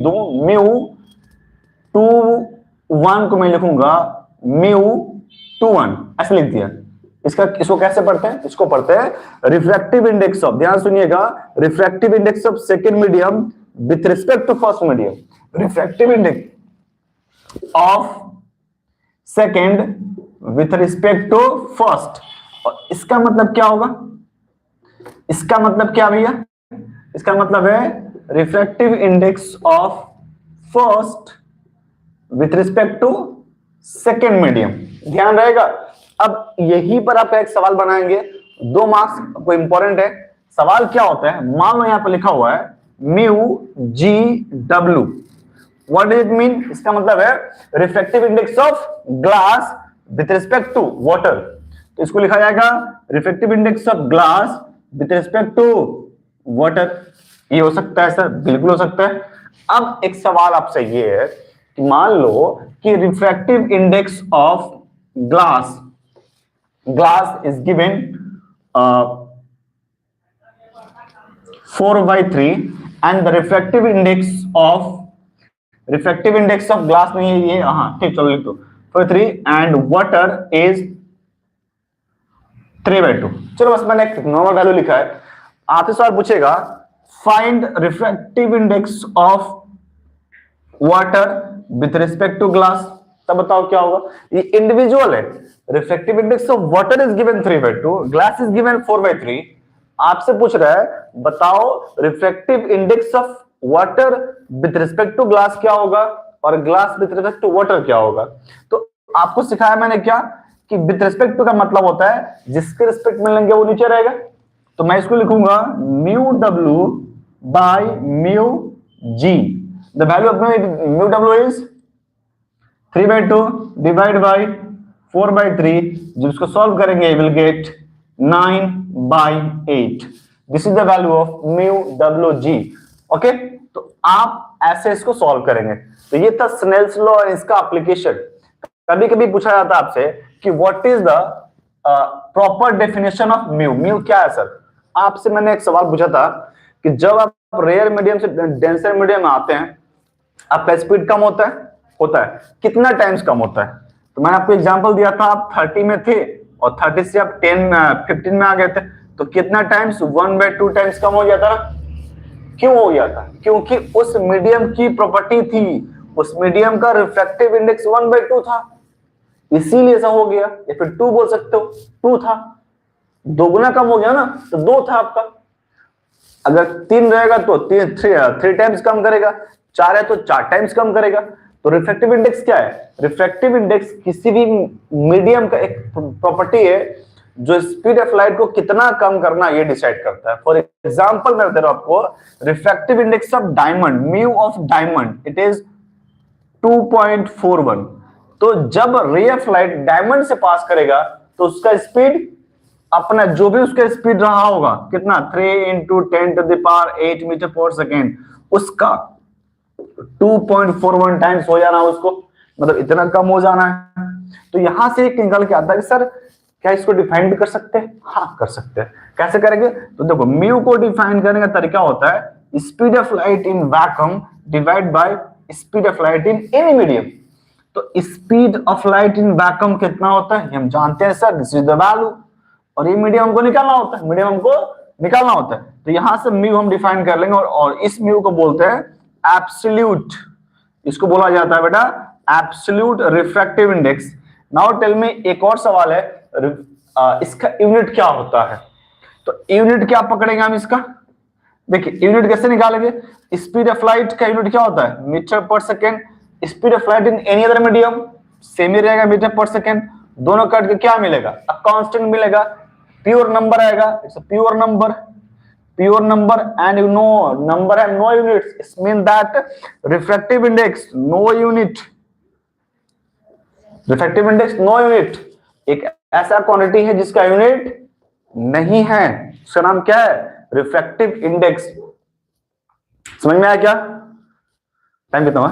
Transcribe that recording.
दूं, म्यू 2 1 को मैं लिखूंगा म्यू 2 1, ऐसे लिख दिया। इसको कैसे पढ़ते हैं? इसको पढ़ते हैं रिफ्रैक्टिव इंडेक्स ऑफ, ध्यान सुनिएगा, refractive index of second medium with respect to first medium. Refractive index of second with respect to first. और इसका मतलब क्या होगा? इसका मतलब क्या भैया? इसका मतलब है refractive index of first with respect to second medium. ध्यान रहेगा। अब यहीं पर आप एक सवाल बनाएंगे, 2 मार्क्स को इंपॉर्टेंट है। सवाल क्या होता है? मान लो यहां पर लिखा हुआ है mu G W, what does it mean? इसका मतलब है refractive index of glass with respect to water. तो इसको लिखा जाएगा refractive index of glass with respect to water. ये हो सकता है सर, बिल्कुल हो सकता है। अब एक सवाल आपसे ये है कि मान लो कि refractive index of glass is given 4/3 and the refractive index of glass नहीं है ये, हाँ ठीक, चलो लिख दो 4/3 and water is 3/2। चलो बस मैंने एक नॉर्मल वैल्यू लिखा है। आपसे सवाल पूछेगा find refractive index of water with respect to glass, तब बताओ क्या होगा? ये इंडिविजुअल है। Refractive index of water is given 3/2, glass is given 4/3। आपसे पूछ रहा है बताओ refractive index of water with respect to glass क्या होगा और glass with respect to water क्या होगा। तो आपको सिखाया मैंने क्या कि विथ रिस्पेक्ट टू का मतलब होता है जिसके रिस्पेक्ट में लेंगे वो नीचे रहेगा। तो मैं इसको लिखूंगा mu W by mu G. The value of mu W is 3/2 divide by 4/3, जिसको सॉल्व करेंगे will get 9/8। This is the value of mu W G. Okay, तो आप ऐसे इसको सॉल्व करेंगे। तो ये था स्नेल्स लॉ और इसका एप्लीकेशन। कभी कभी पूछा जाता है आपसे कि what is the proper definition of mu. Mu क्या है सर? आपसे मैंने एक सवाल पूछा था कि जब आप रेयर मीडियम से डेंसर मीडियम में आते हैं आपका स्पीड कम होता है, कितना टाइम्स कम होता है? तो मैंने आपको एग्जांपल दिया था, आप 30 में थे और 30 से आप 15 में आ गए थे, तो कितना टाइम्स? 1/2 टाइम्स कम हो जाता ना। क्यों हो गया था? क्योंकि उस मीडियम की प्रॉपर्टी थी, उस मीडियम का रिफ्रैक्टिव इंडेक्स 1/2 था, इसीलिए ऐसा हो गया। या फिर 2 बोल सकते हो, 2 था, 2 गुना कम हो गया ना, तो 2 था आपका। अगर 3 रहेगा तो 3 टाइम्स कम करेगा, 4 है तो 4 टाइम्स कम करेगा। तो रिफ्रैक्टिव इंडेक्स क्या है? रिफ्रैक्टिव इंडेक्स किसी भी मीडियम का एक प्रॉपर्टी है जो स्पीड ऑफ लाइट को कितना कम करना ये डिसाइड करता है। फॉर एग्जांपल मैं बता रहा हूं आपको, refractive index of diamond, mu of diamond, it is 2.41। तो जब रे ऑफ लाइट डायमंड से पास करेगा तो उसका स्पीड अपना जो भी उसका स्पीड रहा होगा कितना, 3 × 10⁸ मीटर पर सेकेंड, उसका 2.41 टाइम्स हो जाना, उसको मतलब इतना कम हो जाना है। तो यहां से एक निकल के आता है कि सर क्या इसको डिफाइन भी कर सकते हैं? हाँ कर सकते हैं। कैसे करेंगे? तो देखो म्यू को डिफाइन करने का तरीका होता है speed of light in vacuum divide by speed of light in any medium. तो speed of light in vacuum कितना होता है हम जानते हैं sir, this is the value. और ये मीडियम हमको निकालना होता है, मीडियम हमको निकालना होता है। तो यहां से म्यू हम डिफाइन कर लेंगे और इस म्यू को बोलते हैं एब्सोल्यूट, इसको बोला जाता है बेटा absolute refractive index. Now tell me, एक और सवाल है, इसका यूनिट क्या होता है? तो यूनिट क्या पकड़ेंगे हम इसका? देखिए यूनिट कैसे निकालेंगे? स्पीड ऑफ लाइट का यूनिट क्या होता है? Metre per second. Speed of light in any other medium same ही रहेगा, मीटर पर सेकेंड। दोनों कट के क्या मिलेगा? अ कांस्टेंट मिलेगा, प्योर नंबर आएगा, it's a pure number, pure number, and you know number have no units, it means that refractive index no unit, refractive index no unit एक ऐसा quantity है जिसका यूनिट नहीं है, उसका नाम क्या है? Refractive index. समझ में आया क्या? टाइम कितना हुआ?